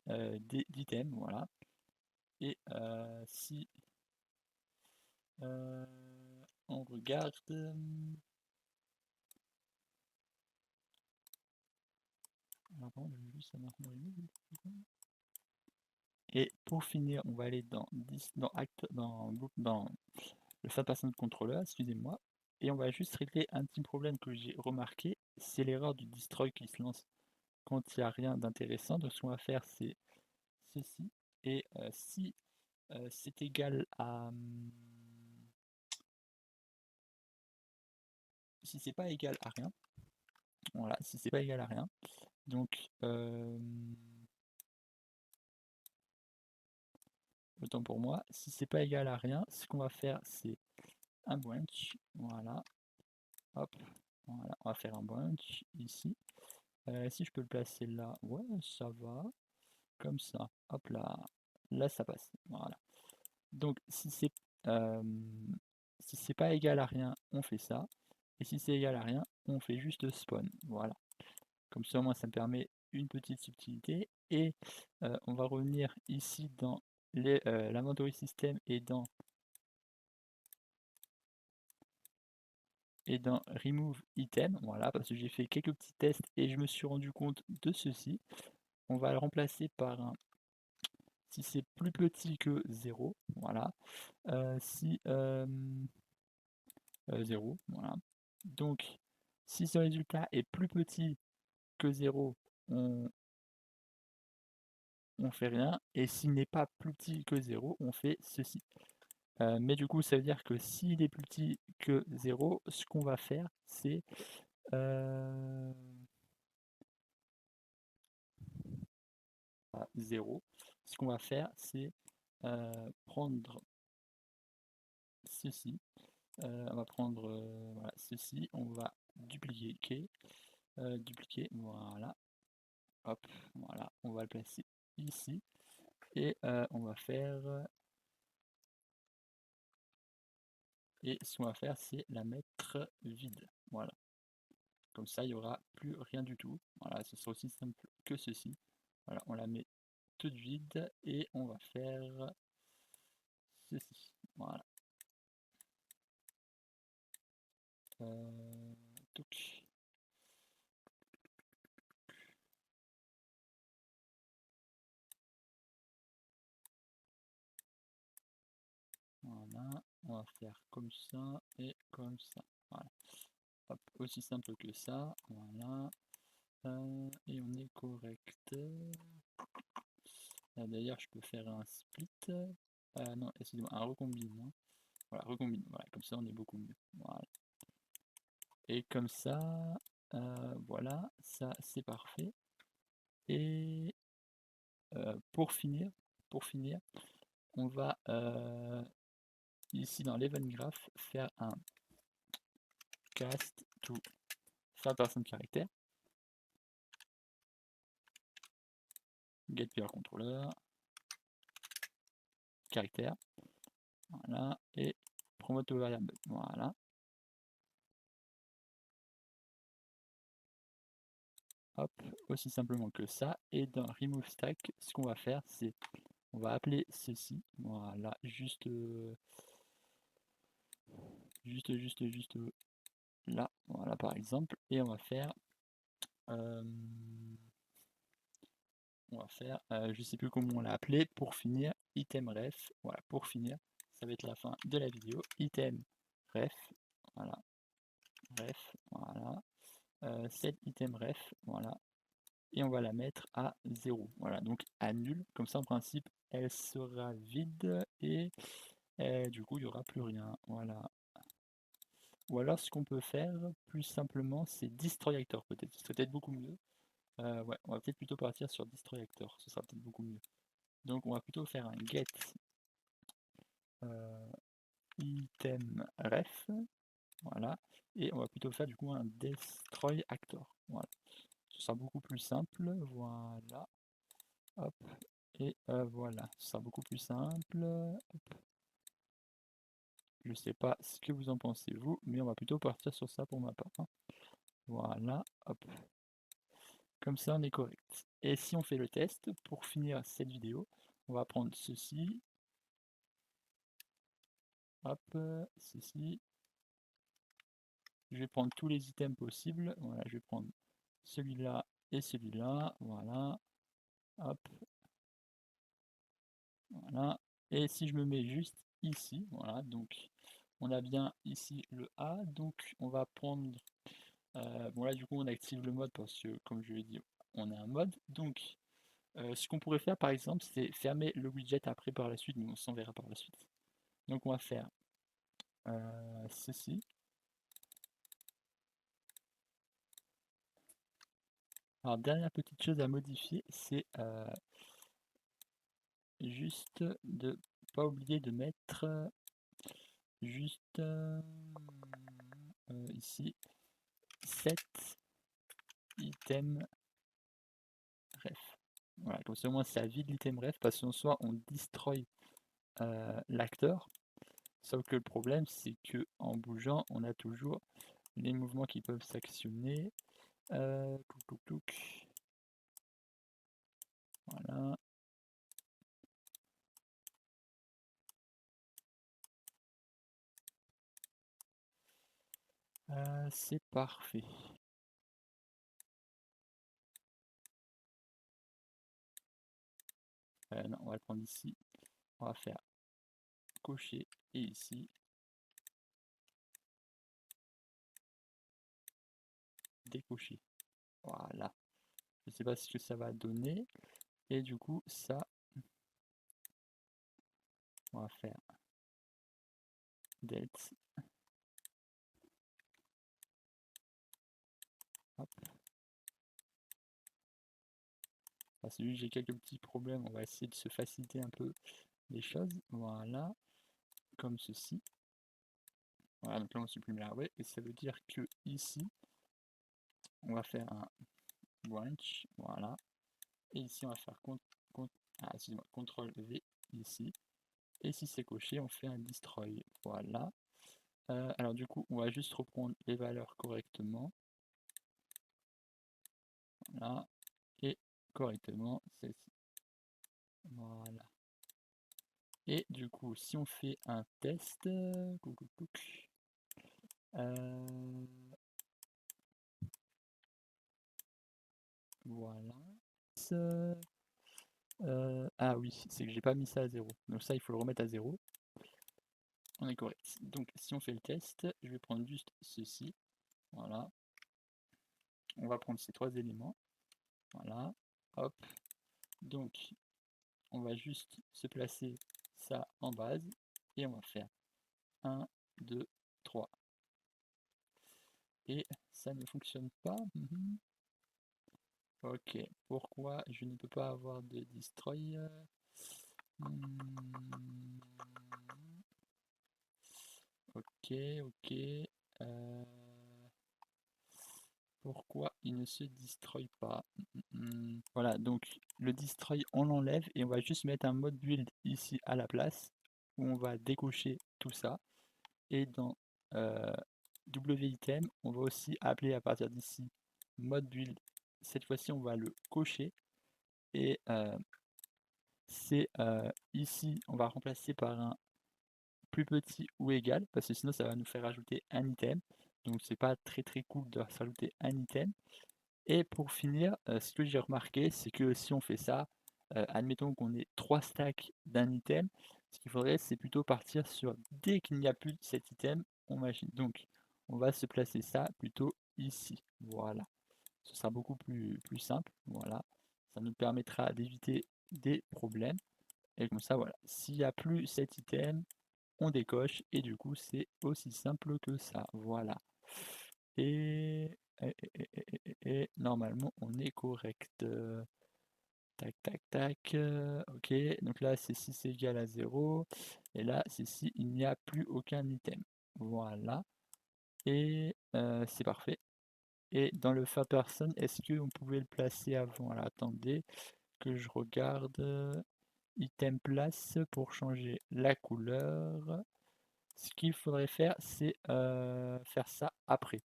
d'items, voilà. Et si on regarde, alors, pardon, je vais juste savoir mon remove. Et pour finir, on va aller dans le Fat Person Controller, excusez-moi, et on va juste régler un petit problème que j'ai remarqué, c'est l'erreur du destroy qui se lance quand il n'y a rien d'intéressant. Donc ce qu'on va faire, c'est ceci, et si c'est égal à... si c'est pas égal à rien, voilà, si c'est pas égal à rien, donc autant pour moi, si c'est pas égal à rien, ce qu'on va faire, c'est un branch, voilà, hop, voilà, on va faire un branch ici. Si je peux le placer là, ouais, ça va, comme ça, hop là ça passe, voilà. Donc euh, si c'est pas égal à rien, on fait ça, et si c'est égal à rien, on fait juste spawn, voilà. Comme ça, moi, ça me permet une petite subtilité, et on va revenir ici dans l'inventory system et dans remove item, voilà, parce que j'ai fait quelques petits tests et je me suis rendu compte de ceci. On va le remplacer par un si c'est plus petit que 0, voilà. Si 0, voilà. Donc si ce résultat est plus petit que 0, on fait rien, et s'il n'est pas plus petit que 0, on fait ceci. Mais du coup, ça veut dire que s'il est plus petit que 0, ce qu'on va faire, c'est 0. Ce qu'on va faire, c'est prendre ceci. On va prendre voilà, ceci, on va dupliquer, voilà, hop, voilà, on va le placer ici, et on va faire, et ce qu'on va faire, c'est la mettre vide, voilà. Comme ça, il n'y aura plus rien du tout. Voilà, ce sera aussi simple que ceci. Voilà, on la met toute vide, et on va faire ceci. Voilà. Touch. Voilà, on va faire comme ça et comme ça. Voilà. Hop, aussi simple que ça. Voilà. Et on est correct. D'ailleurs, je peux faire un split. Non, excusez-moi, un recombine. Hein. Voilà, recombine. Voilà, comme ça, on est beaucoup mieux. Voilà. Et comme ça, voilà, ça c'est parfait. Et pour finir, on va ici dans l'event graph faire un cast to third person character, get player controller, caractère, voilà, et promote variable, voilà. Hop, aussi simplement que ça. Et dans remove stack, ce qu'on va faire, c'est on va appeler ceci, voilà, juste là, voilà par exemple, et on va faire je sais plus comment on l'a appelé, pour finir, item ref, voilà, pour finir, ça va être la fin de la vidéo, item ref, voilà, ref, voilà, set item ref, voilà, et on va la mettre à 0, voilà, donc à nul, comme ça en principe, elle sera vide, et du coup, il n'y aura plus rien, voilà. Ou alors, ce qu'on peut faire, plus simplement, c'est destroy actor, peut-être, ce serait peut-être beaucoup mieux. Ouais, on va peut-être plutôt partir sur destroy actor, ce sera peut-être beaucoup mieux. Donc on va plutôt faire un get item ref, voilà, et on va plutôt faire du coup un destroy actor, voilà. Ce sera beaucoup plus simple, voilà, hop, et voilà, ce sera beaucoup plus simple, hop. Je sais pas ce que vous en pensez vous, mais on va plutôt partir sur ça pour ma part, hein. Voilà, hop, comme ça on est correct. Et si on fait le test, pour finir cette vidéo, on va prendre ceci, hop, ceci, je vais prendre tous les items possibles, voilà, je vais prendre celui-là et celui-là, voilà, hop, voilà, et si je me mets juste ici, voilà, donc on a bien ici le A, donc on va prendre, bon là du coup on active le mode parce que comme je l'ai dit, on a un mode, donc ce qu'on pourrait faire par exemple, c'est fermer le widget après par la suite, mais on s'en verra par la suite. Donc on va faire ceci. Alors dernière petite chose à modifier, c'est juste de pas oublier de mettre juste ici set item ref. Voilà, comme ça au moins ça vide l'item ref parce qu'en soit on destroy l'acteur. Sauf que le problème c'est que en bougeant on a toujours les mouvements qui peuvent s'actionner. Voilà. C'est parfait. Non, on va le prendre ici. On va faire cocher et ici décocher. Voilà. Je sais pas ce que ça va donner. Et du coup, ça, on va faire det. Hop. Parce que j'ai quelques petits problèmes, on va essayer de se faciliter un peu les choses. Voilà. Comme ceci. Voilà, donc là on supprime la ouais. Et ça veut dire que ici, on va faire un branch. Voilà. Et ici, on va faire CTRL V ici. Et si c'est coché, on fait un destroy. Voilà. Alors du coup, on va juste reprendre les valeurs correctement. Voilà. Et correctement, celle-ci. Voilà. Et du coup, si on fait un test, voilà. Ah oui, c'est que j'ai pas mis ça à 0. Donc ça, il faut le remettre à 0. On est correct. Donc si on fait le test, je vais prendre juste ceci. Voilà. On va prendre ces trois éléments. Voilà. Hop. Donc on va juste se placer ça en base. Et on va faire 1, 2, 3. Et ça ne fonctionne pas. Ok, pourquoi je ne peux pas avoir de destroy? Ok, ok. Pourquoi il ne se destroy pas? Voilà, donc le destroy on l'enlève et on va juste mettre un mode build ici à la place où on va décocher tout ça. Et dans WItem, on va aussi appeler à partir d'ici mode build. Cette fois-ci, on va le cocher et c'est ici, on va remplacer par un plus petit ou égal parce que sinon ça va nous faire ajouter un item. Donc c'est pas très très cool de rajouter un item. Et pour finir, ce que j'ai remarqué, c'est que si on fait ça, admettons qu'on ait 3 stacks d'un item, ce qu'il faudrait, c'est plutôt partir sur dès qu'il n'y a plus cet item, on machine. Donc, on va se placer ça plutôt ici. Voilà. Ce sera beaucoup plus simple. Voilà. Ça nous permettra d'éviter des problèmes. Et comme ça, voilà. S'il n'y a plus cet item, on décoche. Et du coup, c'est aussi simple que ça. Voilà. Et, et normalement on est correct. Tac tac tac. Ok, donc là c'est si c'est égal à 0. Et là c'est si il n'y a plus aucun item. Voilà. Et c'est parfait. Et dans le fa person, est-ce qu'on pouvait le placer avant? Alors attendez que je regarde. Item place pour changer la couleur. Ce qu'il faudrait faire, c'est faire ça après.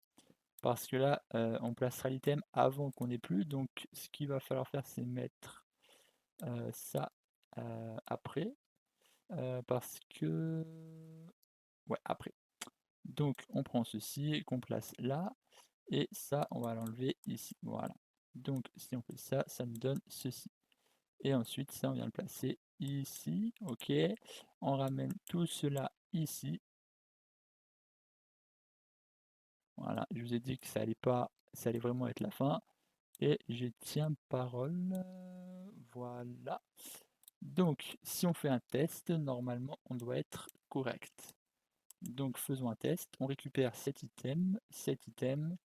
parce que là, on placera l'item avant qu'on ait plus. Donc, ce qu'il va falloir faire, c'est mettre ça après, parce que... Ouais, après. Donc, on prend ceci qu'on place là, et ça, on va l'enlever ici. Voilà. Donc, si on fait ça, ça nous donne ceci. Et ensuite, ça, on vient le placer ici. Ok. On ramène tout cela ici. Voilà. Je vous ai dit que ça allait pas, ça allait vraiment être la fin. Et je tiens parole. Voilà. Donc, si on fait un test, normalement, on doit être correct. Donc, faisons un test. On récupère cet item, cet item,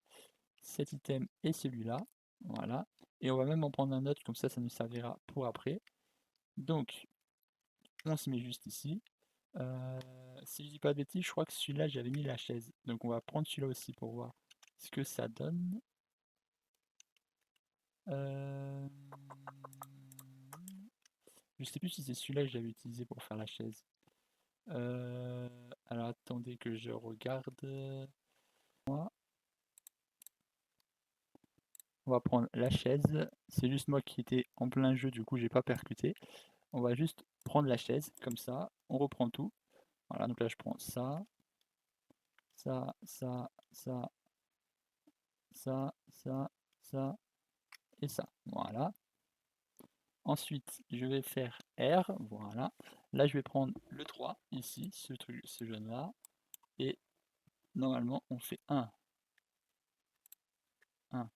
cet item et celui-là. Voilà. Et on va même en prendre un autre, comme ça nous servira pour après. Donc, on se met juste ici. Si je dis pas de bêtises, je crois que celui-là, j'avais mis la chaise. Donc, on va prendre celui-là aussi pour voir ce que ça donne. Je sais plus si c'est celui-là que j'avais utilisé pour faire la chaise. Alors, attendez que je regarde. Moi. On va prendre la chaise. C'est juste moi qui étais en plein jeu, du coup j'ai pas percuté. On va juste prendre la chaise, comme ça. On reprend tout. Voilà, donc là je prends ça, ça, ça, ça, ça, ça, ça et ça. Voilà. Ensuite, je vais faire R. Voilà. Là, je vais prendre le 3, ici, ce jaune-là. Et normalement, on fait 1. 1.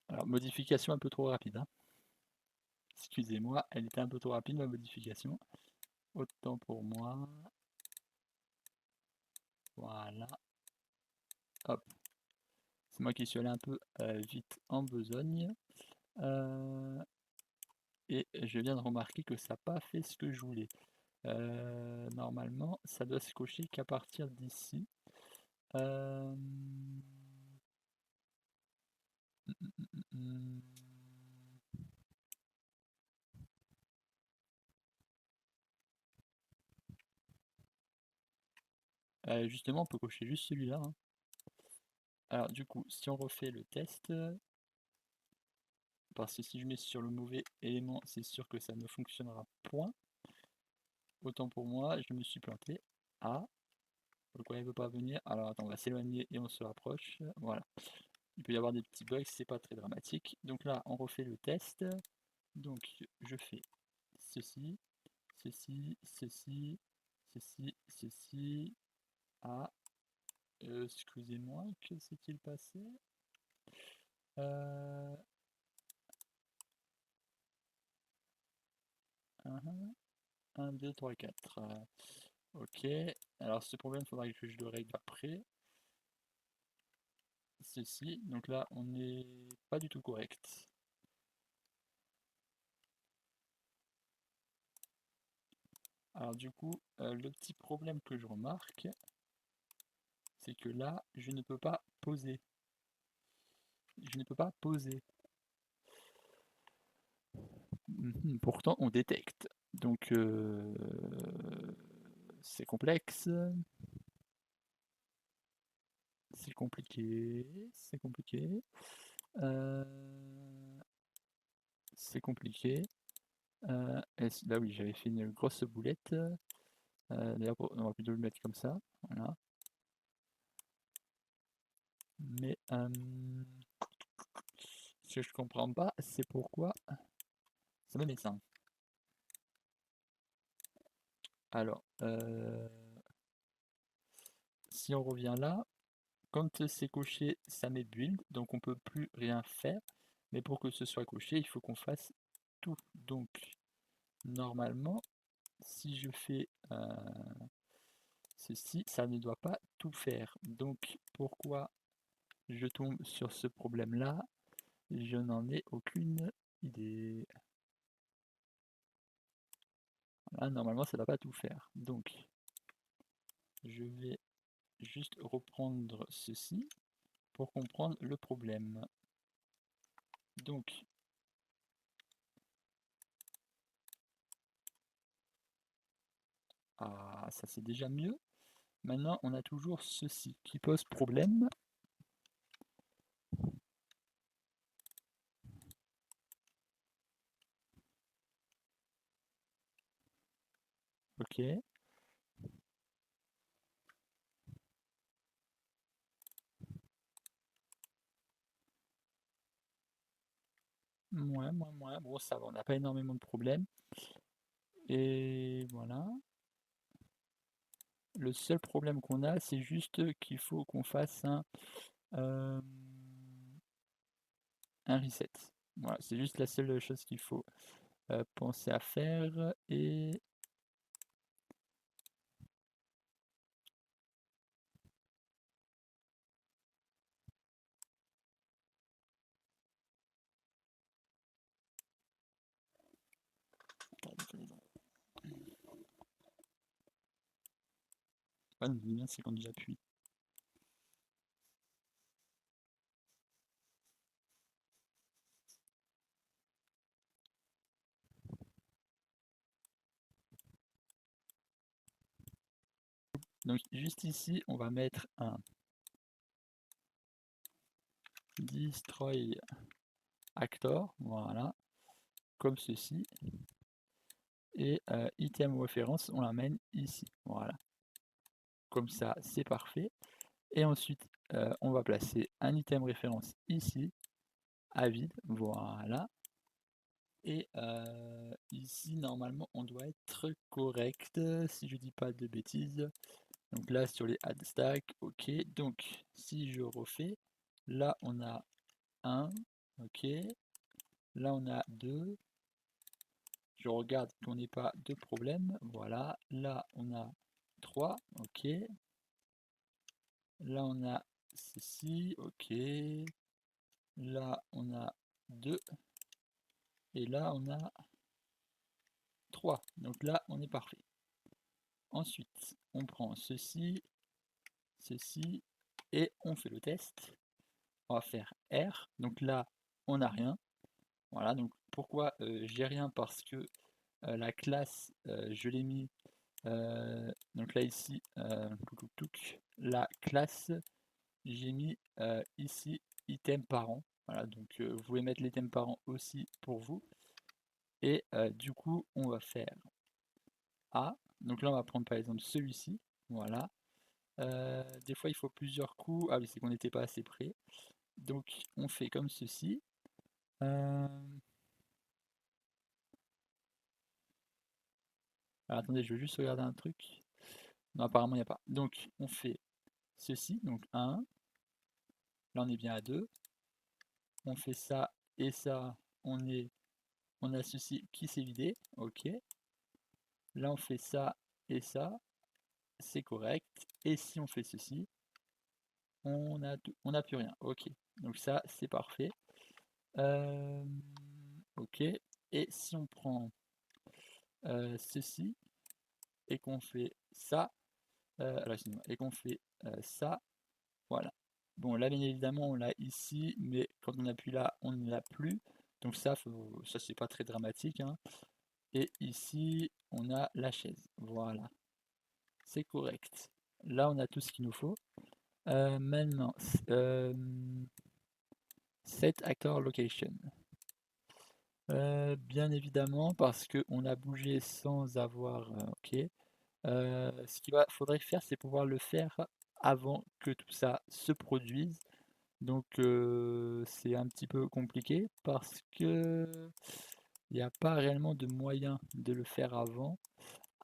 Alors, modification un peu trop rapide. Hein. Excusez-moi, elle était un peu trop rapide, ma modification. Autant pour moi. Voilà. Hop. C'est moi qui suis allé un peu vite en besogne. Et je viens de remarquer que ça n'a pas fait ce que je voulais. Normalement, ça doit se cocher qu'à partir d'ici. Justement, on peut cocher juste celui-là. Hein. Alors du coup, si on refait le test, parce que si je mets sur le mauvais élément, c'est sûr que ça ne fonctionnera point. Autant pour moi, je me suis planté. Ah, pourquoi il ne veut pas venir? Alors attends, on va s'éloigner et on se rapproche. Voilà. Il peut y avoir des petits bugs, c'est pas très dramatique. Donc là, on refait le test. Donc je fais ceci, ceci, ceci, ceci, ceci. Ah, excusez-moi, que s'est-il passé? 1, 2, 3, 4. Ok, alors ce problème, il faudra que je le règle après. Ceci, donc là, on n'est pas du tout correct. Alors du coup, le petit problème que je remarque, c'est que là, je ne peux pas poser. Je ne peux pas poser. Pourtant, on détecte. Donc, c'est complexe. C'est compliqué. C'est compliqué. C'est compliqué. Là, oui, j'avais fait une grosse boulette. D'ailleurs, on va plutôt le mettre comme ça. Voilà. Mais ce que je comprends pas, c'est pourquoi ça me met ça. Alors, si on revient là, quand c'est coché, ça met build, donc on peut plus rien faire. Mais pour que ce soit coché, il faut qu'on fasse tout. Donc, normalement, si je fais ceci, ça ne doit pas tout faire. Donc, pourquoi je tombe sur ce problème-là? Je n'en ai aucune idée. Là, normalement, ça ne va pas tout faire. Donc, je vais juste reprendre ceci pour comprendre le problème. Donc, Ah, ça c'est déjà mieux. Maintenant, on a toujours ceci qui pose problème. Ok. Ouais. Bon, ça va, on n'a pas énormément de problèmes. Et voilà. Le seul problème qu'on a, c'est juste qu'il faut qu'on fasse un reset. Voilà, c'est juste la seule chose qu'il faut penser à faire. Et ah, bien, c'est quand j'appuie. Donc juste ici, on va mettre un destroy actor, voilà, comme ceci. Et item référence, on l'amène ici, voilà. Comme ça, c'est parfait. Et ensuite, on va placer un item référence ici, à vide, voilà. Et ici, normalement, on doit être correct, si je dis pas de bêtises. Donc là, sur les add stack, ok. Donc, si je refais, là, on a 1, ok. Là, on a 2. Je regarde qu'on n'ait pas de problème, voilà. Là, on a 3, ok. Là, on a ceci, ok. Là, on a 2. Et là, on a 3. Donc là, on est parfait. Ensuite, on prend ceci, ceci, et on fait le test. On va faire R. Donc là, on n'a rien. Voilà, donc pourquoi j'ai rien? Parce que la classe, je l'ai mis, donc là ici, la classe, j'ai mis ici item parent. Voilà, donc vous pouvez mettre l'item parent aussi pour vous. Et du coup, on va faire A. Donc là, on va prendre par exemple celui-ci. Voilà. Des fois, il faut plusieurs coups. Ah oui, c'est qu'on n'était pas assez près. Donc, on fait comme ceci. Alors, attendez, je veux juste regarder un truc. Non, apparemment, il n'y a pas. Donc, on fait ceci. Donc, 1. Là, on est bien à 2. On fait ça et ça. On a ceci qui s'est vidé. OK. Là, on fait ça et ça. C'est correct. Et si on fait ceci, on a plus rien. OK. Donc, ça, c'est parfait. Ok. Et si on prend ceci et qu'on fait ça, alors excusez-moi, et qu'on fait ça, voilà. Bon, là, bien évidemment, on l'a ici, mais quand on appuie là, on ne l'a plus. Donc ça, ça c'est pas très dramatique, hein. Et ici, on a la chaise. Voilà, c'est correct. Là, on a tout ce qu'il nous faut. Maintenant, set actor location. Bien évidemment, parce qu'on a bougé sans avoir. Ok. Ce qu'il faudrait faire, c'est pouvoir le faire avant que tout ça se produise. Donc c'est un petit peu compliqué parce que il n'y a pas réellement de moyen de le faire avant,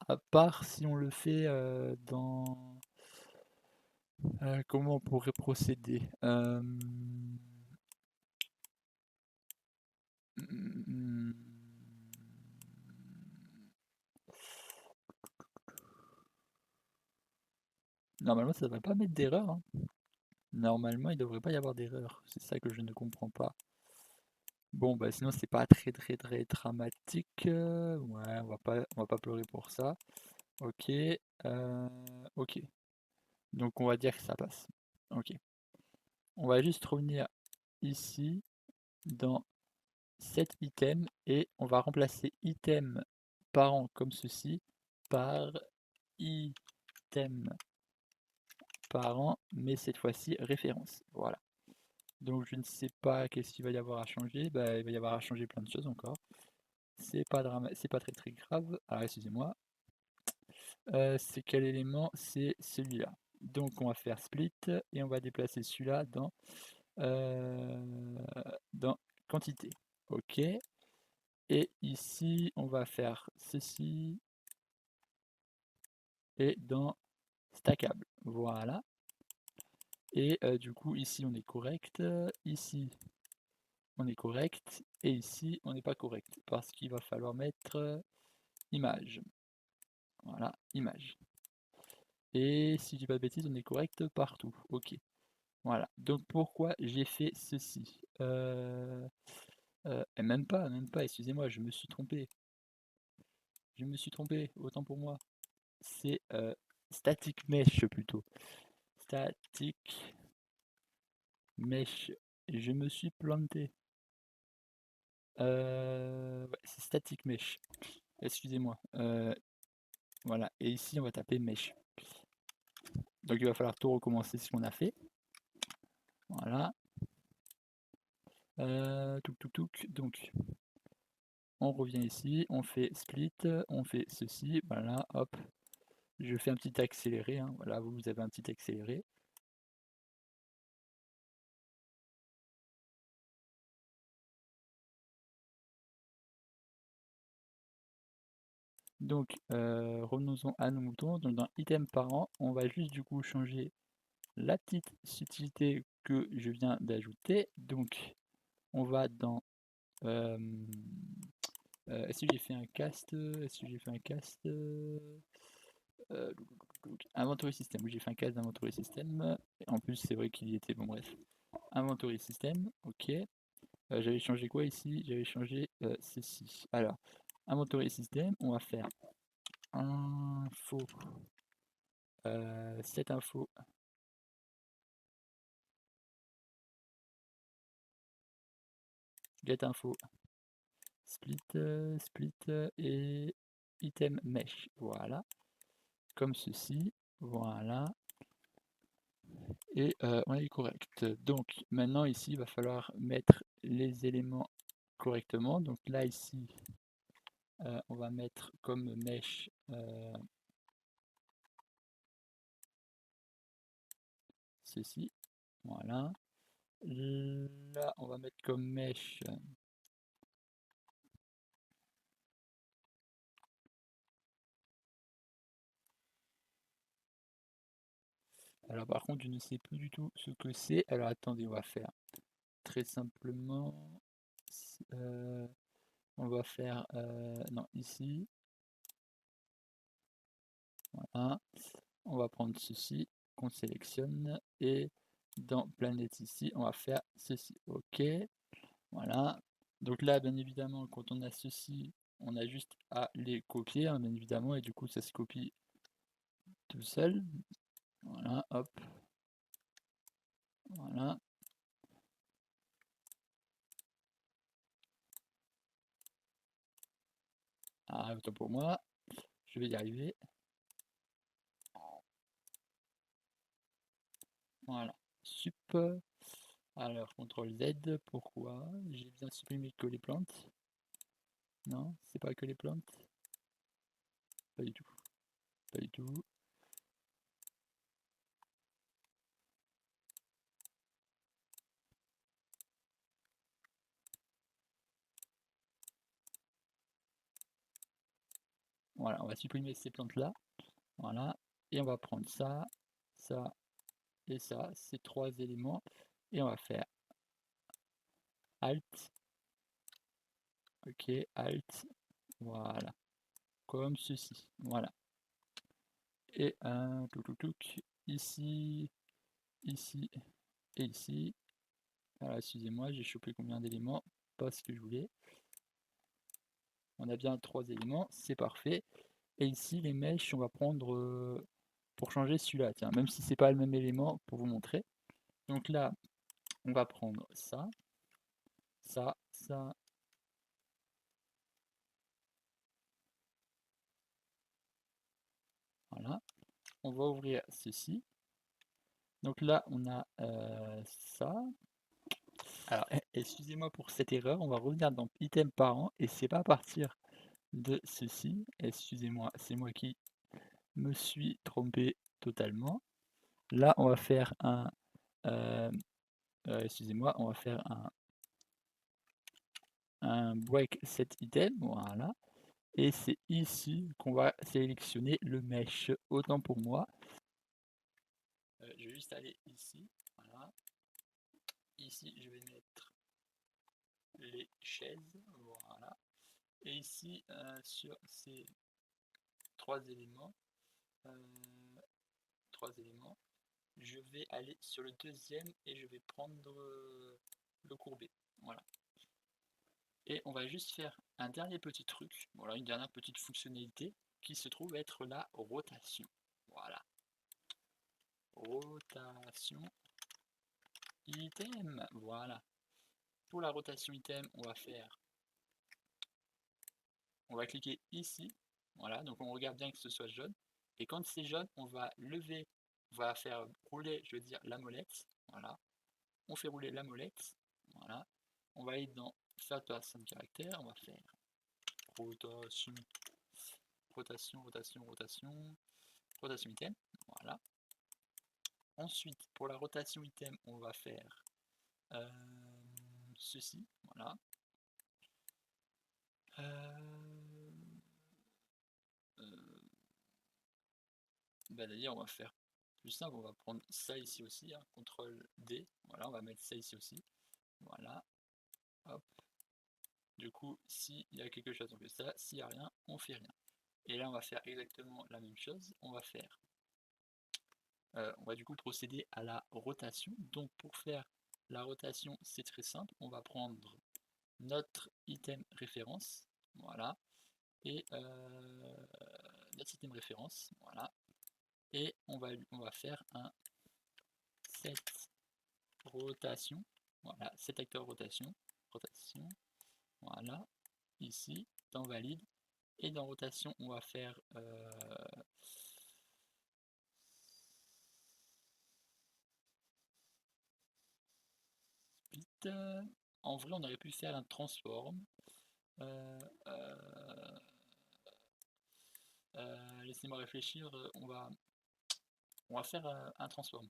à part si on le fait dans. Comment on pourrait procéder? Hmm, Normalement, ça ne devrait pas mettre d'erreur, hein. Normalement, il ne devrait pas y avoir d'erreur. C'est ça que je ne comprends pas. Bon, bah sinon, c'est pas très dramatique. Ouais, on va pas pleurer pour ça. Ok. Ok. Donc, on va dire que ça passe. Ok. On va juste revenir ici dans cet item et on va remplacer item parent comme ceci par item parent, mais cette fois-ci référence. Voilà. Donc je ne sais pas qu'est-ce qu'il va y avoir à changer. Bah, il va y avoir à changer plein de choses encore. C'est pas très très grave. Alors excusez-moi. C'est quel élément? C'est celui-là. Donc on va faire split et on va déplacer celui-là dans quantité. Ok. Et ici on va faire ceci et dans stackable. Voilà. Et du coup ici on est correct. Ici on est correct. Et ici on n'est pas correct. Parce qu'il va falloir mettre image. Voilà, image. Et si je dis pas de bêtises, on est correct partout. Ok. Voilà. Donc pourquoi j'ai fait ceci et même pas, excusez-moi, je me suis trompé. Autant pour moi. C'est static mesh plutôt. Static mesh. Je me suis planté. Ouais, c'est static mesh. Excusez-moi. Voilà. Et ici, on va taper mesh. Donc il va falloir tout recommencer ce qu'on a fait. Voilà. Donc on revient ici, on fait split, on fait ceci, voilà, hop. Je fais un petit accéléré, hein. Voilà, vous avez un petit accéléré. Donc revenons-en à nos moutons. Donc dans item parent, on va juste du coup changer la petite subtilité que je viens d'ajouter. Donc on va dans est-ce que j'ai fait un cast? Inventory system. Oui, j'ai fait un cast d'inventory system. En plus, c'est vrai qu'il y était. Bon, bref. Inventory system. Ok. J'avais changé quoi ici? J'avais changé ceci. Alors, inventory system. On va faire info. Cette info. Get info. Split et item mesh. Voilà. Comme ceci. Voilà. Et on est correct. Donc maintenant ici il va falloir mettre les éléments correctement. Donc là ici on va mettre comme mesh ceci. Voilà. Là on va mettre comme mesh alors par contre je ne sais plus du tout ce que c'est. Alors attendez, on va faire très simplement on va faire non ici. Voilà. On va prendre ceci qu'on sélectionne et dans planète ici on va faire ceci. Ok, voilà. Donc là bien évidemment quand on a ceci on a juste à les copier hein, bien évidemment, et du coup ça se copie tout seul. Voilà, hop, voilà. Ah, autant pour moi, je vais y arriver. Voilà, sup. Alors CTRL Z, pourquoi j'ai bien supprimé que les plantes? Non, c'est pas que les plantes. Pas du tout, pas du tout. Voilà, on va supprimer ces plantes-là. Voilà, et on va prendre ça, ça et ça, ces trois éléments, et on va faire Alt, ok, Alt, voilà, comme ceci, voilà. Et un ici, ici et ici. Alors, excusez-moi, j'ai chopé combien d'éléments? Pas ce que je voulais. On a bien trois éléments, c'est parfait. Et ici, les mèches, on va prendre pour changer celui-là, tiens, même si c'est pas le même élément, pour vous montrer. Donc là, on va prendre ça, ça. Voilà. On va ouvrir ceci. Donc là, on a ça. Alors, excusez-moi pour cette erreur, on va revenir dans item parent et c'est pas à partir de ceci. Excusez-moi, c'est moi qui me suis trompé totalement. Là, on va faire un excusez-moi, on va faire un break set item, voilà. Et c'est ici qu'on va sélectionner le mesh. Autant pour moi. Je vais juste aller ici, voilà. Ici, je vais mettre les chaises, voilà. Et ici, sur ces trois éléments, je vais aller sur le deuxième et je vais prendre le courbé, voilà. Et on va juste faire un dernier petit truc, voilà, une dernière petite fonctionnalité qui se trouve être la rotation. Voilà. Rotation item, voilà. Pour la rotation item, on va cliquer ici, voilà, donc on regarde bien que ce soit jaune. Et quand c'est jaune, on va lever, on va faire rouler, je veux dire, la molette, voilà. On fait rouler la molette, voilà. On va aller dans third person caractère, on va faire rotation, rotation, rotation, rotation, rotation item, voilà. Ensuite, pour la rotation item, on va faire ceci, voilà. Bah d'ailleurs, on va faire plus simple, on va prendre ça ici aussi, hein, CTRL D, voilà, on va mettre ça ici aussi, voilà, hop. Du coup, s'il y a quelque chose, on fait ça, s'il n'y a rien, on fait rien. Et là, on va faire exactement la même chose, on va du coup procéder à la rotation. Donc pour faire la rotation, c'est très simple, on va prendre notre item référence, voilà, et notre item référence, voilà, et on va faire un set rotation, voilà, set acteur rotation, voilà, ici, dans valide, et dans rotation, on va faire split. En vrai, on aurait pu faire un transform. Laissez-moi réfléchir, on va faire un transform.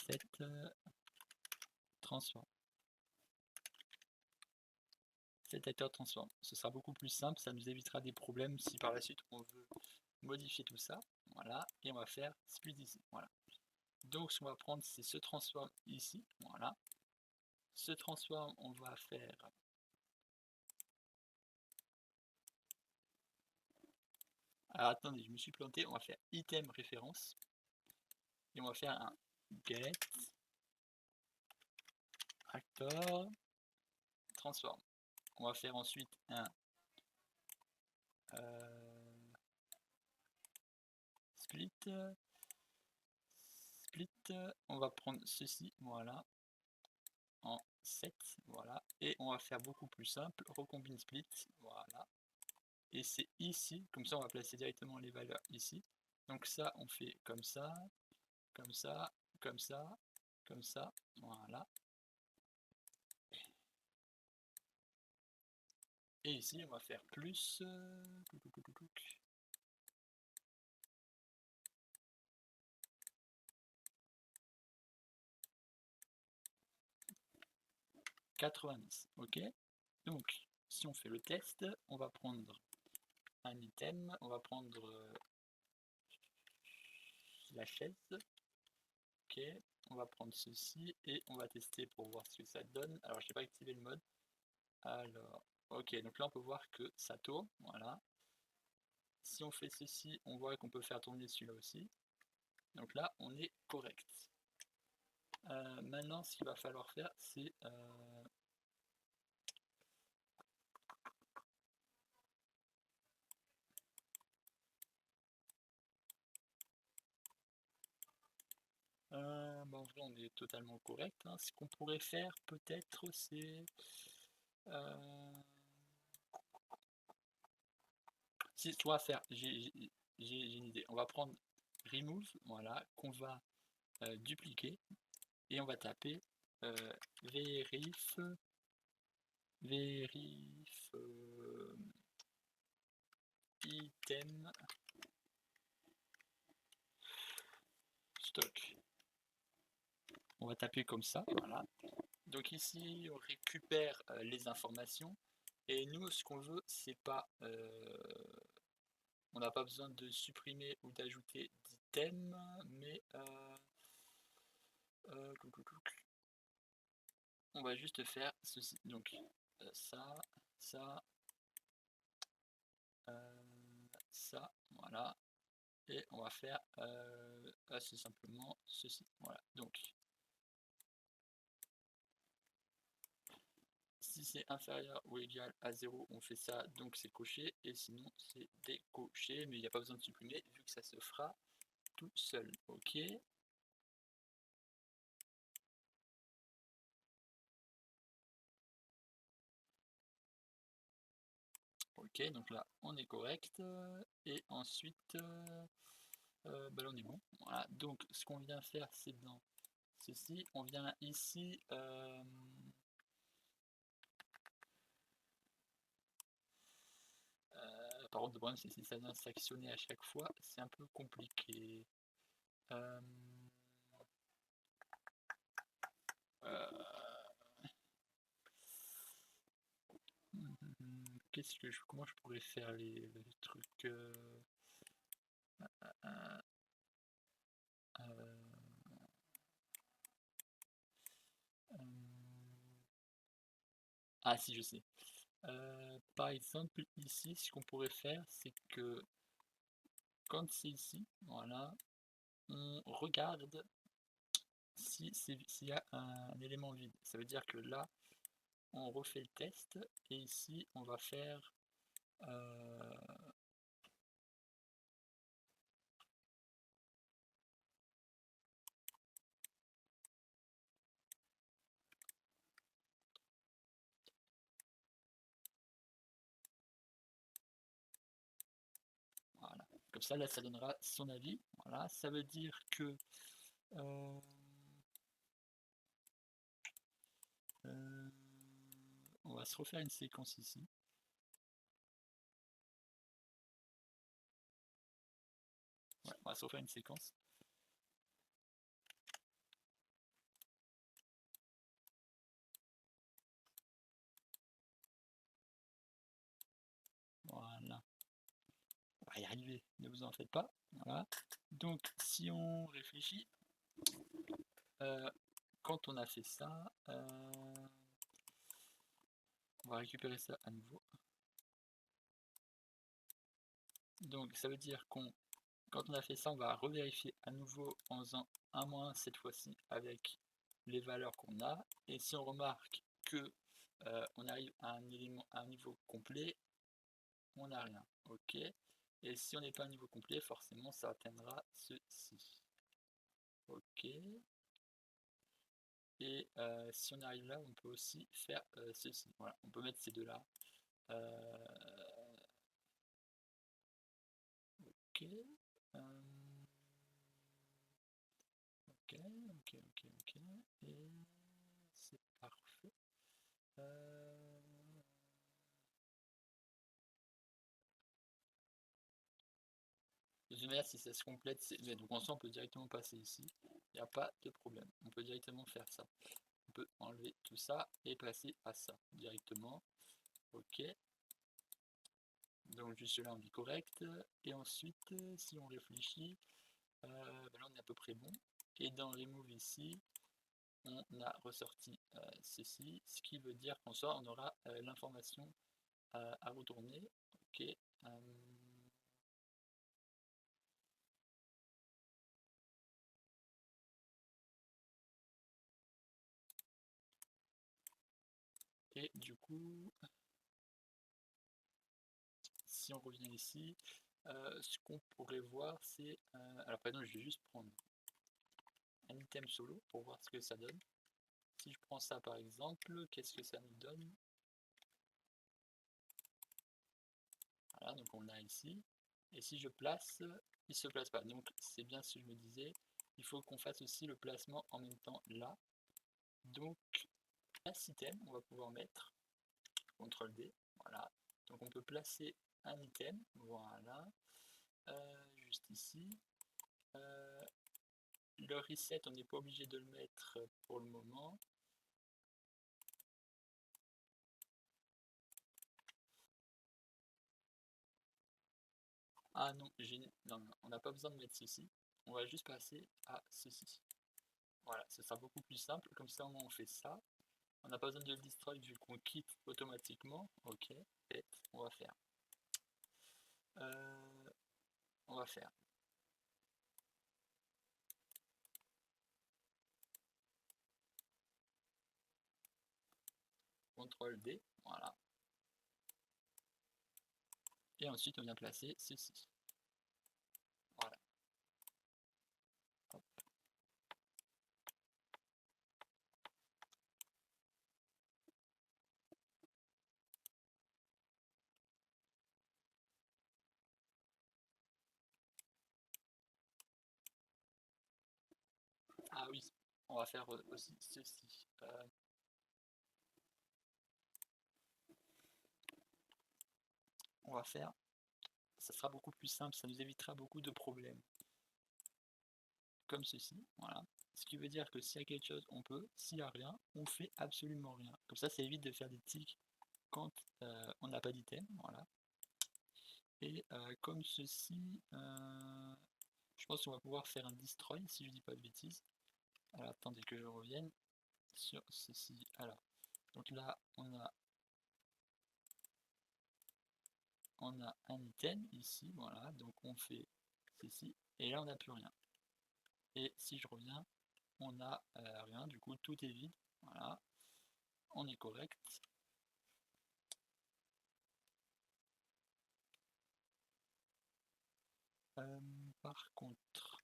Set transform. Set acteur transform. Ce sera beaucoup plus simple, ça nous évitera des problèmes si par la suite on veut modifier tout ça. Voilà, et on va faire split ici. Voilà. Donc ce qu'on va prendre, c'est ce transform ici. Voilà. Ce transform, on va faire alors attendez, je me suis planté, on va faire item référence et on va faire un get actor transform. On va faire ensuite un split, on va prendre ceci, voilà, en 7, voilà, et on va faire beaucoup plus simple, recombine split, voilà, et c'est ici, comme ça on va placer directement les valeurs ici, donc ça on fait comme ça, comme ça, comme ça, comme ça, voilà. Et ici, on va faire plus. 90. Ok. Donc, si on fait le test, on va prendre un item, on va prendre la chaise. Ok. On va prendre ceci et on va tester pour voir ce que ça donne. Alors, je n'ai pas activé le mode. Alors, ok. Donc là, on peut voir que ça tourne. Voilà. Si on fait ceci, on voit qu'on peut faire tourner celui-là aussi. Donc là, on est correct. Maintenant, ce qu'il va falloir faire, c'est en vrai, on est totalement correct, hein. Ce qu'on pourrait faire, peut-être, c'est si, soit faire. j'ai une idée. On va prendre remove, voilà, qu'on va dupliquer et on va taper verif item stock. On va taper comme ça, voilà. Donc ici, on récupère les informations. Et nous, ce qu'on veut, c'est pas... on n'a pas besoin de supprimer ou d'ajouter d'item, mais... on va juste faire ceci. Donc, ça, ça, ça, voilà. Et on va faire assez simplement ceci. Voilà. Donc, si c'est inférieur ou égal à 0, on fait ça, donc c'est coché, et sinon c'est décoché, mais il n'y a pas besoin de supprimer vu que ça se fera tout seul. Ok. Ok, donc là on est correct, et ensuite bah là on est bon. Voilà, donc ce qu'on vient faire, c'est dans ceci, on vient ici par contre le problème c'est si ça vient s'actionner à chaque fois, c'est un peu compliqué. Euh, Qu'est-ce que comment je pourrais faire les trucs euh, ah si je sais. Par exemple ici ce qu'on pourrait faire c'est que quand c'est ici, voilà, on regarde si s'il y a un élément vide. Ça veut dire que là on refait le test et ici on va faire voilà. Comme ça là ça donnera son avis. Voilà, ça veut dire que euh, on va se refaire une séquence ici. Ouais, on va se refaire une séquence. Voilà. On va y arriver, ne vous en faites pas. Voilà. Donc si on réfléchit, quand on a fait ça, on va récupérer ça à nouveau. Donc ça veut dire qu'on, quand on a fait ça, on va revérifier à nouveau en faisant un moins cette fois-ci avec les valeurs qu'on a. Et si on remarque que on arrive à un élément, à un niveau complet, on n'a rien. Ok. Et si on n'est pas à un niveau complet, forcément ça atteindra ceci. Ok. Et si on arrive là, on peut aussi faire ceci. Voilà, on peut mettre ces deux-là. Ok. Ok, ok, ok, ok. Et c'est parfait. De toute manière, si ça se complète, donc en soi, on peut directement passer ici. Il n'y a pas de problème. On peut directement faire ça. On peut enlever tout ça et passer à ça directement. Ok. Donc juste là, on dit correct. Et ensuite, si on réfléchit, ben là, on est à peu près bon. Et dans remove ici, on a ressorti ceci, ce qui veut dire qu'en soi, on aura l'information à retourner. Ok. Et du coup, si on revient ici, ce qu'on pourrait voir, c'est... alors par exemple, je vais juste prendre un item solo pour voir ce que ça donne. Si je prends ça par exemple, qu'est-ce que ça nous donne? Voilà, donc on l'a ici. Et si je place, il se place pas. Donc c'est bien ce que je me disais, il faut qu'on fasse aussi le placement en même temps là. Donc place item, on va pouvoir mettre CTRL D, voilà. Donc on peut placer un item, voilà, juste ici. Le reset, on n'est pas obligé de le mettre pour le moment. Ah non, non, on n'a pas besoin de mettre ceci. On va juste passer à ceci. Voilà, ce sera beaucoup plus simple. Comme ça, au moins, on fait ça. On n'a pas besoin de le destroy vu qu'on quitte automatiquement. Ok, et on va faire. On va faire. CTRL D, voilà. Et ensuite, on vient placer ceci. Voilà. Hop. Ah oui, on va faire aussi ceci. On va faire, ça sera beaucoup plus simple, ça nous évitera beaucoup de problèmes. Comme ceci, voilà. Ce qui veut dire que s'il y a quelque chose, on peut. S'il n'y a rien, on fait absolument rien. Comme ça évite de faire des tics quand on n'a pas d'item, voilà. Et comme ceci, je pense qu'on va pouvoir faire un destroy, si je dis pas de bêtises. Alors attendez que je revienne sur ceci. Alors, donc là, on a un item ici, voilà, donc on fait ceci, et là on n'a plus rien. Et si je reviens, on n'a rien, du coup tout est vide, voilà, on est correct. Par contre,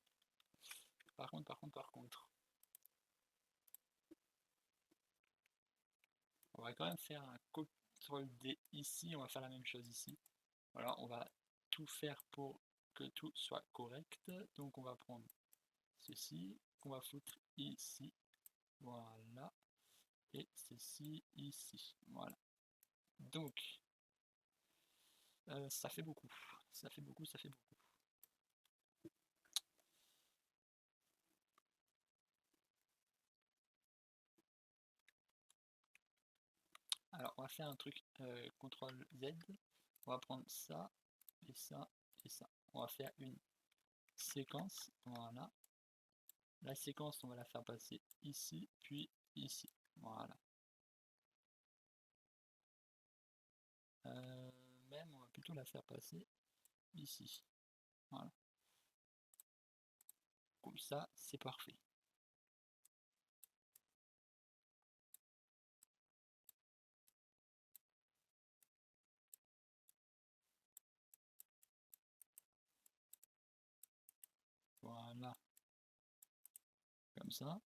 on va quand même faire un CTRL D ici, on va faire la même chose ici. Voilà, on va tout faire pour que tout soit correct. Donc on va prendre ceci, qu'on va foutre ici, voilà, et ceci ici, voilà. Donc, ça fait beaucoup, ça fait beaucoup, ça fait beaucoup. Alors, on va faire un truc, CTRL Z, on va prendre ça, et ça, et ça. On va faire une séquence, voilà. La séquence, on va la faire passer ici, puis ici, voilà. Même, on va plutôt la faire passer ici, voilà. Comme ça, c'est parfait. Voilà, comme ça.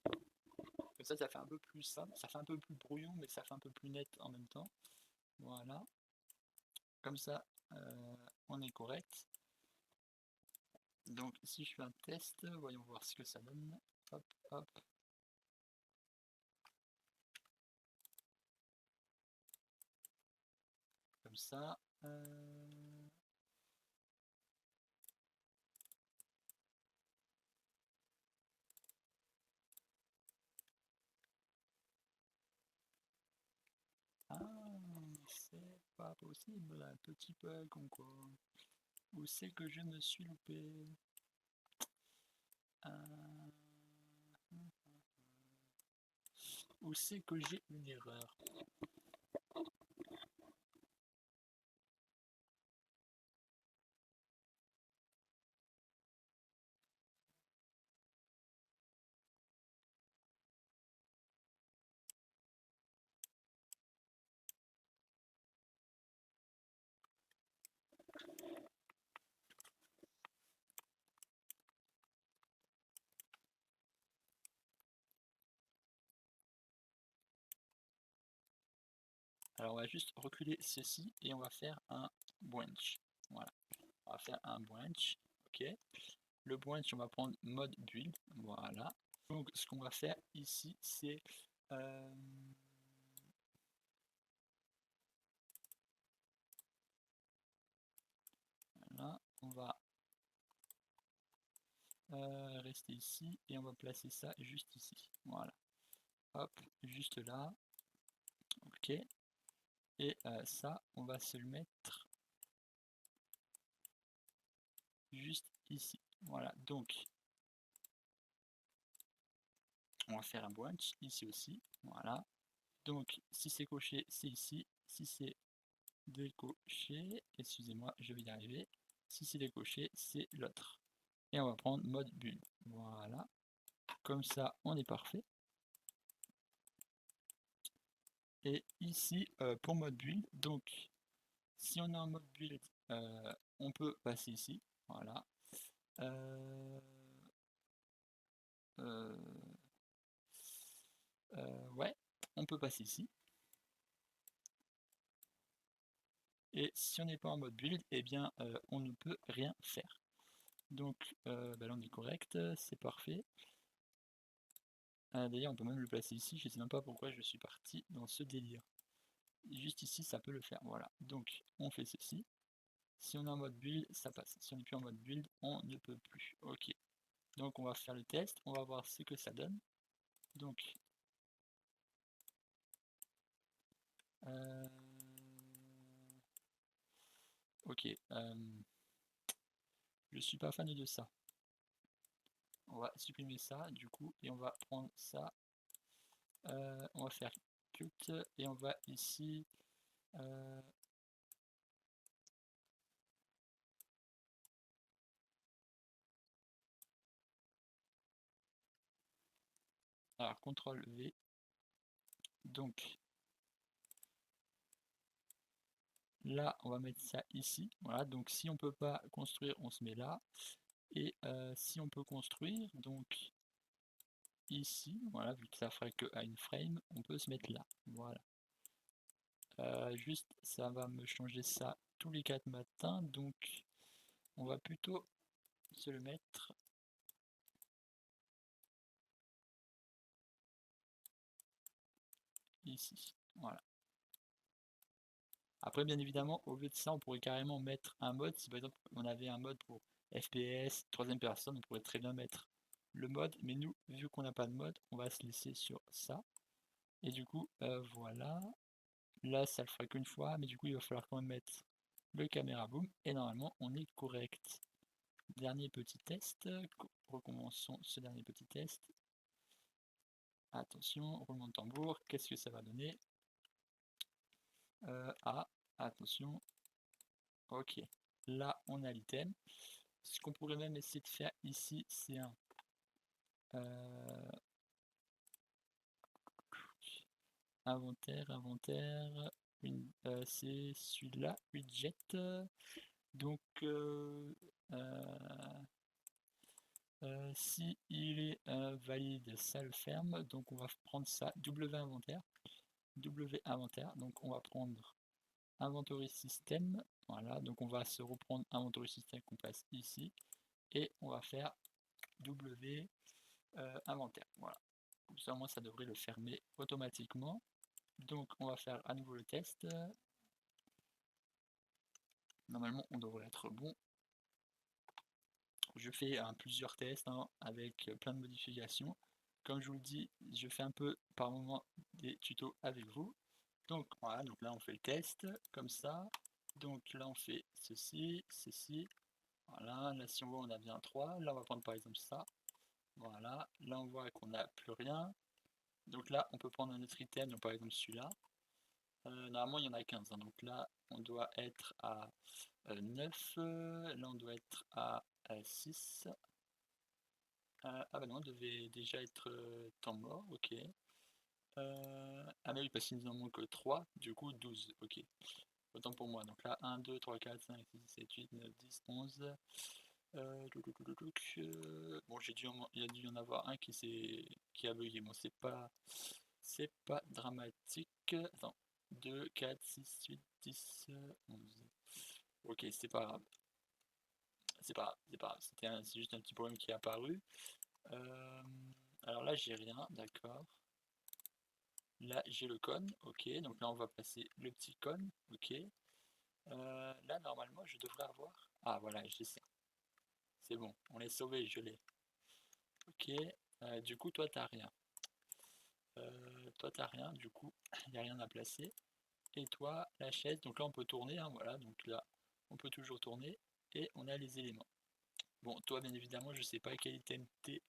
Comme ça fait un peu plus simple, ça fait un peu plus brouillon, mais ça fait un peu plus net en même temps. Voilà. Comme ça, on est correct. Donc si je fais un test, voyons voir ce que ça donne. Hop, hop. Comme ça. Ah, c'est pas possible, un petit bug encore. Où c'est que je me suis loupé? Où c'est que j'ai une erreur? Alors on va juste reculer ceci et on va faire un branch. Voilà. on va faire un branch, ok. Le branch, on va prendre mode build, voilà. Donc ce qu'on va faire ici, c'est voilà, on va rester ici et on va placer ça juste ici, voilà. Hop, juste là, ok. Et ça, on va se le mettre juste ici, voilà. Donc on va faire un branch ici aussi, voilà. Donc si c'est coché, c'est ici. Si c'est décoché, excusez-moi, je vais y arriver. Si c'est décoché, c'est l'autre. Et on va prendre mode build. Voilà. Comme ça, on est parfait. Et ici, pour mode build, donc si on a un mode build, on peut passer ici. Voilà. Euh, ouais, on peut passer ici. Et si on n'est pas en mode build, eh bien on ne peut rien faire. Donc bah là on est correct, c'est parfait. D'ailleurs on peut même le placer ici, je ne sais même pas pourquoi je suis parti dans ce délire. Juste ici ça peut le faire, voilà. Donc on fait ceci. Si on est en mode build, ça passe. Si on n'est plus en mode build, on ne peut plus. Ok. Donc on va faire le test, on va voir ce que ça donne. Donc euh, ok, je suis pas fan de ça. On va supprimer ça du coup et on va prendre ça. On va faire cut et on va ici alors CTRL V. Donc là on va mettre ça ici. Voilà, donc si on peut pas construire, on se met là. Et si on peut construire, donc ici, voilà, vu que ça ferait que à une frame, on peut se mettre là. Voilà. Juste, ça va me changer ça tous les 4 matins, donc on va plutôt se le mettre ici. Voilà. Après, bien évidemment, au lieu de ça, on pourrait carrément mettre un mode. Si par exemple on avait un mode pour FPS, troisième personne, on pourrait très bien mettre le mode. Mais nous, vu qu'on n'a pas de mode, on va se laisser sur ça. Et du coup, voilà. Là, ça le fera qu'une fois, mais du coup, il va falloir quand même mettre le caméra boom. Et normalement, on est correct. Dernier petit test. Recommençons ce dernier petit test. Attention, roulement de tambour. Qu'est-ce que ça va donner? Ah, attention. Ok. Là, on a l'item. Ce qu'on pourrait même essayer de faire ici, c'est un inventaire, c'est celui-là, widget. Donc, si il est valide, ça le ferme. Donc, on va prendre ça, W inventaire. W inventaire. Donc, on va prendre inventory system. Voilà, donc on va se reprendre inventory system qu'on passe ici. Et on va faire W inventaire. Voilà. Comme ça, moi, ça devrait le fermer automatiquement. Donc, on va faire à nouveau le test. Normalement, on devrait être bon. Je fais plusieurs tests avec plein de modifications. Comme je vous le dis, je fais un peu par moment des tutos avec vous. Donc voilà, donc là on fait le test comme ça. Donc là on fait ceci, ceci. Voilà, là si on voit on a bien 3. Là on va prendre par exemple ça. Voilà, là on voit qu'on n'a plus rien. Donc là on peut prendre un autre item, donc par exemple celui-là. Normalement il y en a 15, donc là on doit être à 9, là on doit être à 6. Ah bah non, on devait déjà être temps mort, ok. Ah bah oui, parce qu'il nous en manque 3, du coup 12, ok. Autant pour moi, donc là 1, 2, 3, 4, 5, 6, 7, 8, 9, 10, 11. Bon, il y a dû y en avoir un qui a bugué, bon c'est pas dramatique. Attends, 2, 4, 6, 8, 10, 11. Ok, c'est pas grave. c'est pas grave, c'est juste un petit problème qui est apparu. Alors là j'ai rien, d'accord. Là j'ai le cône, ok, donc là on va placer le petit cône, ok. Là normalement je devrais avoir... Ah voilà, j'ai ça. C'est bon, on est sauvé, je l'ai. Ok, du coup toi t'as rien. Toi t'as rien, du coup il n'y a rien à placer. Et toi la chaise, donc là on peut tourner, hein, voilà, donc là on peut toujours tourner et on a les éléments. Bon, toi bien évidemment je sais pas quel item t'es,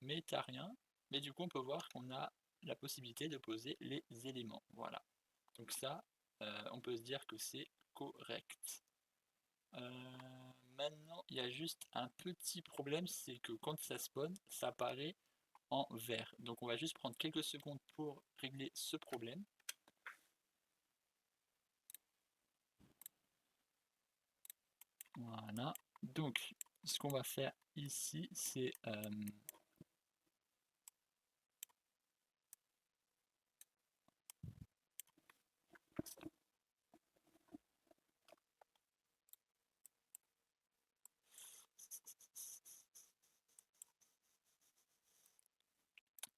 mais t'as rien. Mais du coup on peut voir qu'on a la possibilité de poser les éléments, voilà. Donc ça, on peut se dire que c'est correct. Maintenant, il y a juste un petit problème, c'est que quand ça spawn, ça apparaît en vert. Donc on va juste prendre quelques secondes pour régler ce problème. Voilà. Donc, ce qu'on va faire ici, c'est...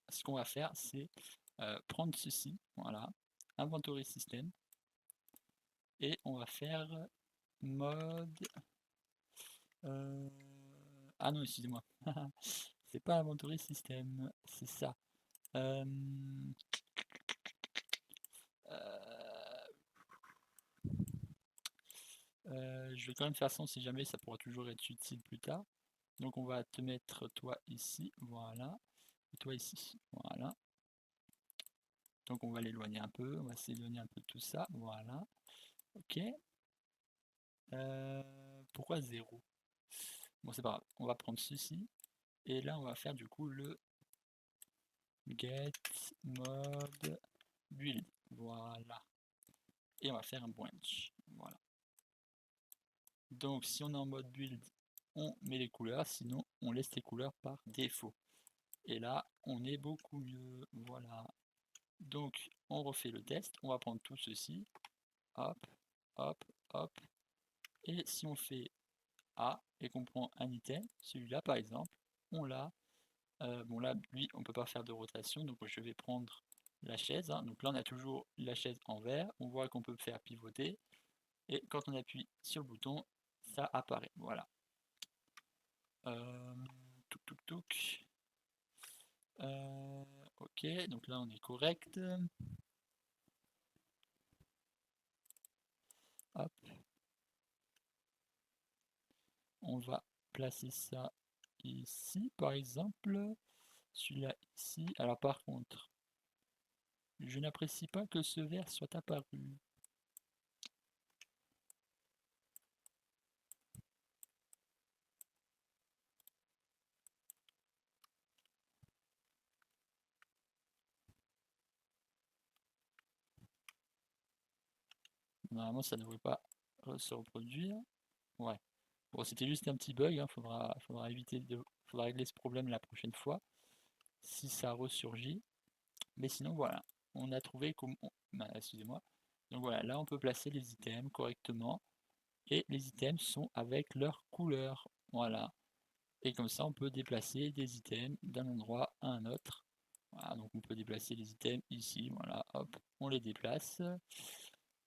ce qu'on va faire, c'est prendre ceci, voilà, inventory system, et on va faire mode... Ah non, excusez-moi. C'est pas inventory system, c'est ça. Euh, je vais quand même faire ça, si jamais ça pourra toujours être utile plus tard. Donc on va te mettre toi ici, voilà, et toi ici, voilà. Donc on va l'éloigner un peu, on va s'éloigner un peu de tout ça, voilà. Ok. Pourquoi 0? Bon c'est pas grave, on va prendre ceci, et là on va faire du coup le get mode build, voilà. Et on va faire un branch, voilà. Donc si on est en mode build, on met les couleurs, sinon on laisse les couleurs par défaut. Et là, on est beaucoup mieux, voilà. Donc on refait le test, on va prendre tout ceci, hop, hop, hop. Et si on fait A et qu'on prend un item, celui-là par exemple, on l'a. Bon là, lui, on peut pas faire de rotation, donc je vais prendre la chaise, hein. Donc là, on a toujours la chaise en vert, on voit qu'on peut faire pivoter. Et quand on appuie sur le bouton, ça apparaît, voilà. Touc touc touc. Ok, donc là on est correct. Hop. On va placer ça ici, par exemple. Celui-là ici. Alors par contre, je n'apprécie pas que ce vert soit apparu. Normalement, ça ne devrait pas se reproduire. Ouais. Bon, c'était juste un petit bug, hein. Faudra éviter faudra régler ce problème la prochaine fois, si ça ressurgit. Mais sinon, voilà. On a trouvé comment... Bah, excusez-moi. Donc voilà, là on peut placer les items correctement. Et les items sont avec leur couleur. Voilà. Et comme ça, on peut déplacer des items d'un endroit à un autre. Voilà, donc on peut déplacer les items ici, voilà, hop, on les déplace.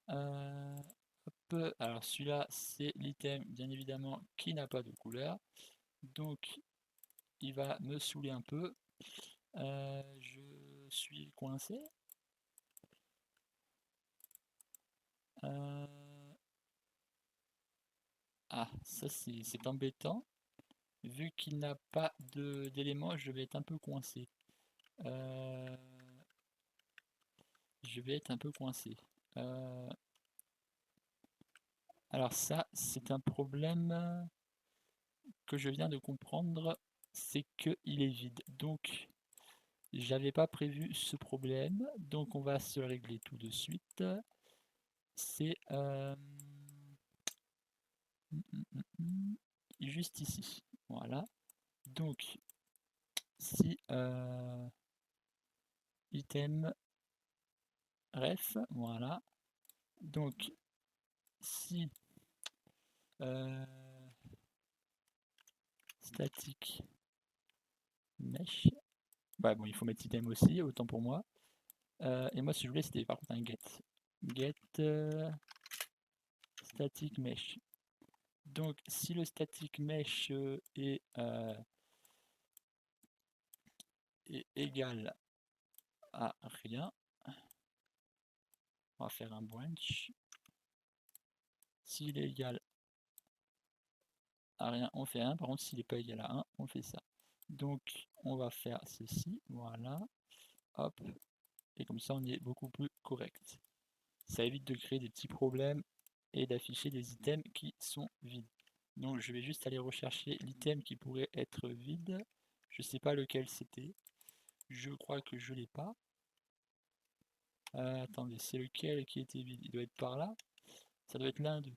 Hop, alors celui-là, c'est l'item, bien évidemment, qui n'a pas de couleur. Donc, il va me saouler un peu. Je suis coincé. Euh, Ah, ça c'est embêtant. Vu qu'il n'a pas d'éléments, je vais être un peu coincé. Euh, je vais être un peu coincé. Euh, alors ça, c'est un problème que je viens de comprendre, c'est qu'il est vide. Donc, j'avais pas prévu ce problème, donc on va se régler tout de suite. C'est juste ici. Voilà. Donc, si item ref, voilà. Donc, si static mesh. Bah bon, il faut mettre item aussi, autant pour moi. Et moi, ce que je voulais, c'était par contre un get static mesh. Donc, si le static mesh est égal à rien, on va faire un branch. S'il est égal à rien, on fait 1. Par contre, s'il n'est pas égal à 1, on fait ça. Donc, on va faire ceci. Voilà. Hop. Et comme ça, on est beaucoup plus correct. Ça évite de créer des petits problèmes et d'afficher des items qui sont vides. Donc, je vais juste aller rechercher l'item qui pourrait être vide. Je sais pas lequel c'était. Je crois que je l'ai pas. Attendez, c'est lequel qui était vide? Il doit être par là. Ça doit être l'un d'eux.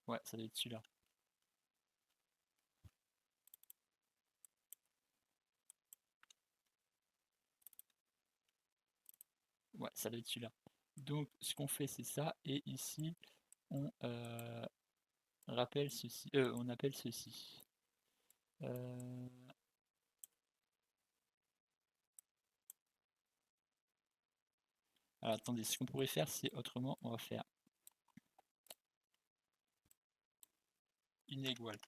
Ouais, ça doit être celui-là. Ouais, ça doit être celui-là. Donc, ce qu'on fait, c'est ça. Et ici, on rappelle ceci. On appelle ceci. Alors, attendez, ce qu'on pourrait faire, c'est autrement. On va faire inégal.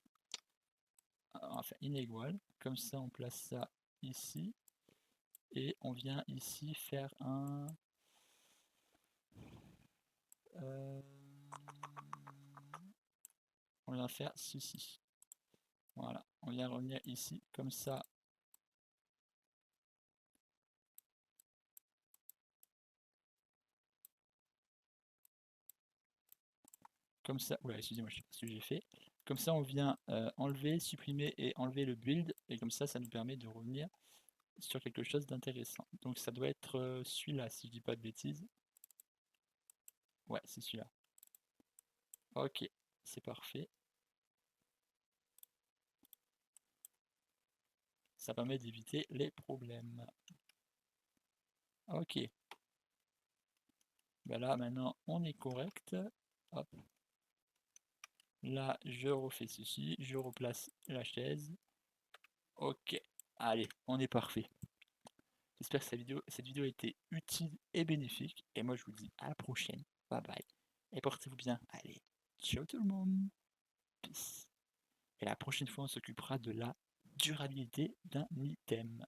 On va faire inégal. Comme ça, on place ça ici. Et on vient ici faire un... on vient faire ceci. Voilà, on vient revenir ici, comme ça. Comme ça, ouais, excusez-moi, je sais pas ce que j'ai fait. Comme ça, on vient enlever, supprimer et enlever le build. Et comme ça nous permet de revenir sur quelque chose d'intéressant. Donc ça doit être celui-là, si je dis pas de bêtises. Ouais, c'est celui-là. Ok, c'est parfait. Ça permet d'éviter les problèmes. Ok. Ben là, maintenant, on est correct. Hop. Là, je refais ceci. Je replace la chaise. Ok. Allez, on est parfait. J'espère que cette vidéo a été utile et bénéfique. Et moi, je vous dis à la prochaine. Bye bye. Et portez-vous bien. Allez, ciao tout le monde. Peace. Et la prochaine fois, on s'occupera de la durabilité d'un item.